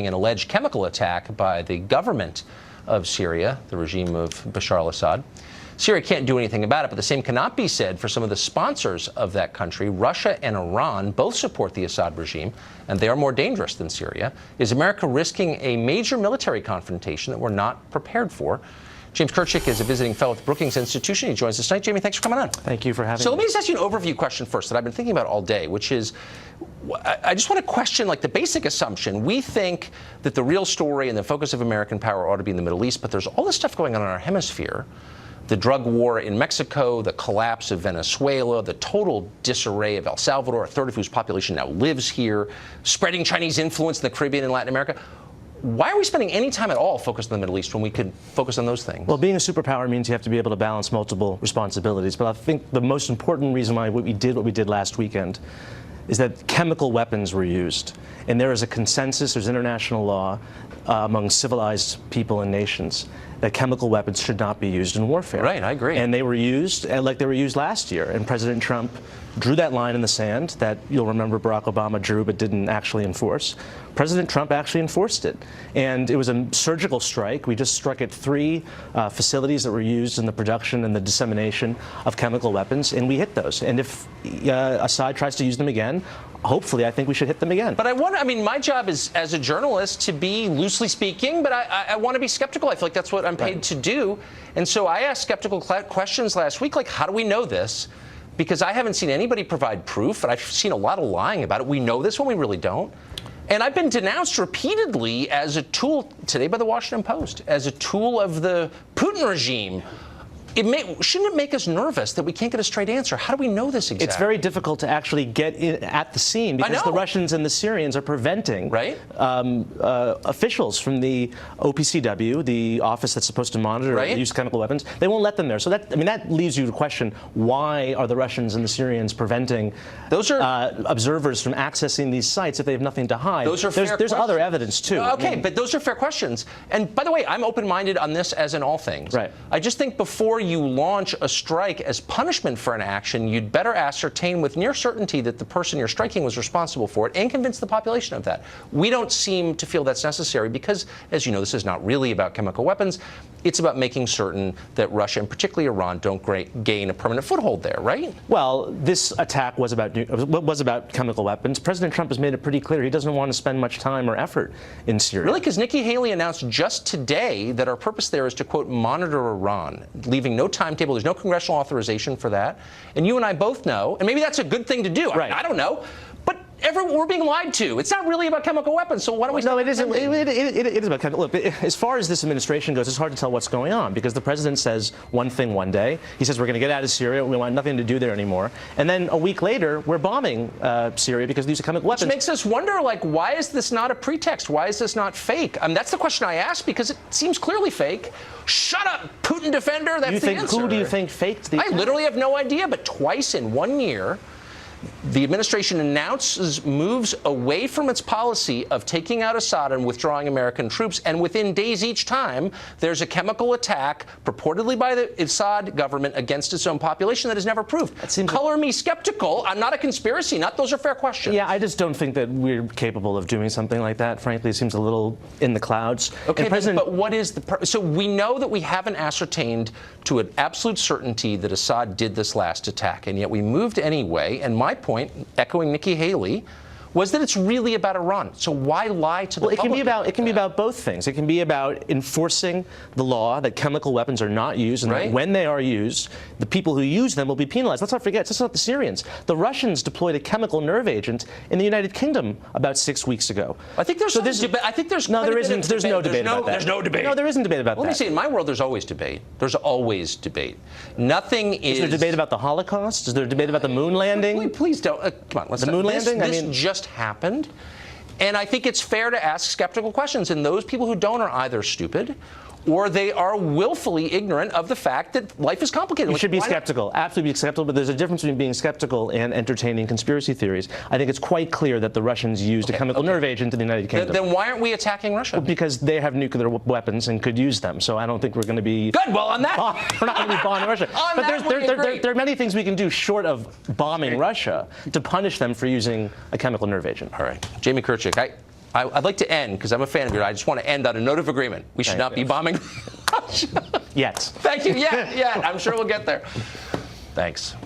an alleged chemical attack by the government of Syria, the regime of Bashar al-Assad. Syria can't do anything about it, but the same cannot be said for some of the sponsors of that country. Russia and Iran both support the Assad regime, and they are more dangerous than Syria. Is America risking a major military confrontation that we're not prepared for? James Kirchick is a visiting fellow at the Brookings Institution. He joins us tonight. Jamie, thanks for coming on. Thank you for having me. So let me just ask you an overview question first that I've been thinking about all day, which is, I just want to question like the basic assumption. We think that the real story and the focus of American power ought to be in the Middle East, but there's all this stuff going on in our hemisphere. The drug war in Mexico, the collapse of Venezuela, the total disarray of El Salvador, a third of whose population now lives here, spreading Chinese influence in the Caribbean and Latin America. Why are we spending any time at all focused on the Middle East when we could focus on those things? Well, being a superpower means you have to be able to balance multiple responsibilities. But I think the most important reason why what we did last weekend is that chemical weapons were used. And there is a consensus, there's international law among civilized people and nations that chemical weapons should not be used in warfare. Right, I agree. And they were used like they were used last year. And President Trump drew that line in the sand that you'll remember Barack Obama drew but didn't actually enforce. President Trump actually enforced it. And it was a surgical strike. We just struck at 3 facilities that were used in the production and the dissemination of chemical weapons, and we hit those. And if Assad tries to use them again, hopefully, I think we should hit them again. But I mean, my job is, as a journalist, to be loosely speaking, but I want to be skeptical. I feel like that's what I'm paid to do. And so I asked skeptical questions last week, like, how do we know this? Because I haven't seen anybody provide proof, and I've seen a lot of lying about it. We know this when we really don't. And I've been denounced repeatedly as a tool, today by the Washington Post, as a tool of the Putin regime. Shouldn't it make us nervous that we can't get a straight answer? How do we know this exactly? It's very difficult to actually get at the scene because the Russians and the Syrians are preventing officials from the OPCW, the office that's supposed to monitor the use of chemical weapons. They won't let them there. So that leaves you to question, why are the Russians and the Syrians preventing observers from accessing these sites if they have nothing to hide? Those are fair questions. There's other evidence, too. Okay, but those are fair questions. And by the way, I'm open-minded on this as in all things. Right. I just think before you launch a strike as punishment for an action, you'd better ascertain with near certainty that the person you're striking was responsible for it and convince the population of that. We don't seem to feel that's necessary because, as you know, this is not really about chemical weapons. It's about making certain that Russia, and particularly Iran, don't gain a permanent foothold there, right? Well, this attack was about chemical weapons. President Trump has made it pretty clear he doesn't want to spend much time or effort in Syria. Really? Because Nikki Haley announced just today that our purpose there is to, quote, monitor Iran, leaving no timetable. There's no congressional authorization for that. And you and I both know, and maybe that's a good thing to do. Right. I don't know. But we're being lied to. It's not really about chemical weapons, so why don't we No, it isn't. It is about chemical. Look, as far as this administration goes, it's hard to tell what's going on because the president says one thing one day. He says we're going to get out of Syria. We want nothing to do there anymore. And then a week later, we're bombing Syria because of the use of chemical weapons. Which makes us wonder, like, why is this not a pretext? Why is this not fake? That's the question I ask because it seems clearly fake. Shut up, Putin defender. That's the answer. Who do you think faked the attack? I literally have no idea, but twice in 1 year, the administration announces moves away from its policy of taking out Assad and withdrawing American troops, and within days each time, there's a chemical attack purportedly by the Assad government against its own population that is never proved. Color me skeptical. I'm not a conspiracy nut. Those are fair questions. Yeah, I just don't think that we're capable of doing something like that. Frankly, it seems a little in the clouds. Okay, but what is the so we know that we haven't ascertained to an absolute certainty that Assad did this last attack, and yet we moved anyway. And my point, echoing Nikki Haley, was that it's really about Iran. So why lie to the public? It can be about both things. It can be about enforcing the law that chemical weapons are not used, and that when they are used, the people who use them will be penalized. Let's not forget, it's not the Syrians. The Russians deployed a chemical nerve agent in the United Kingdom about 6 weeks ago. I think there's I think there's no, there isn't. There's no debate about that. There's no debate. No, there isn't debate about that. Let me say, in my world, there's always debate. There's always debate. Nothing is. Is there debate about the Holocaust? Is there debate about the moon landing? Please don't. Come on, let's. The moon landing. This just happened, and I think it's fair to ask skeptical questions, and those people who don't are either stupid or they are willfully ignorant of the fact that life is complicated. You should be skeptical, absolutely be skeptical, but there's a difference between being skeptical and entertaining conspiracy theories. I think it's quite clear that the Russians used a chemical nerve agent in the United Kingdom. Then why aren't we attacking Russia? Well, because they have nuclear weapons and could use them, so I don't think we're going to be... Good, well, on that... We're not going to be bombing Russia. But there are many things we can do short of bombing Russia to punish them for using a chemical nerve agent. All right. Jamie Kirchick, I'd like to end, because I'm a fan of yours. I just want to end on a note of agreement. We should not be bombing Russia. Yet. Thank you. Yeah. I'm sure we'll get there. Thanks.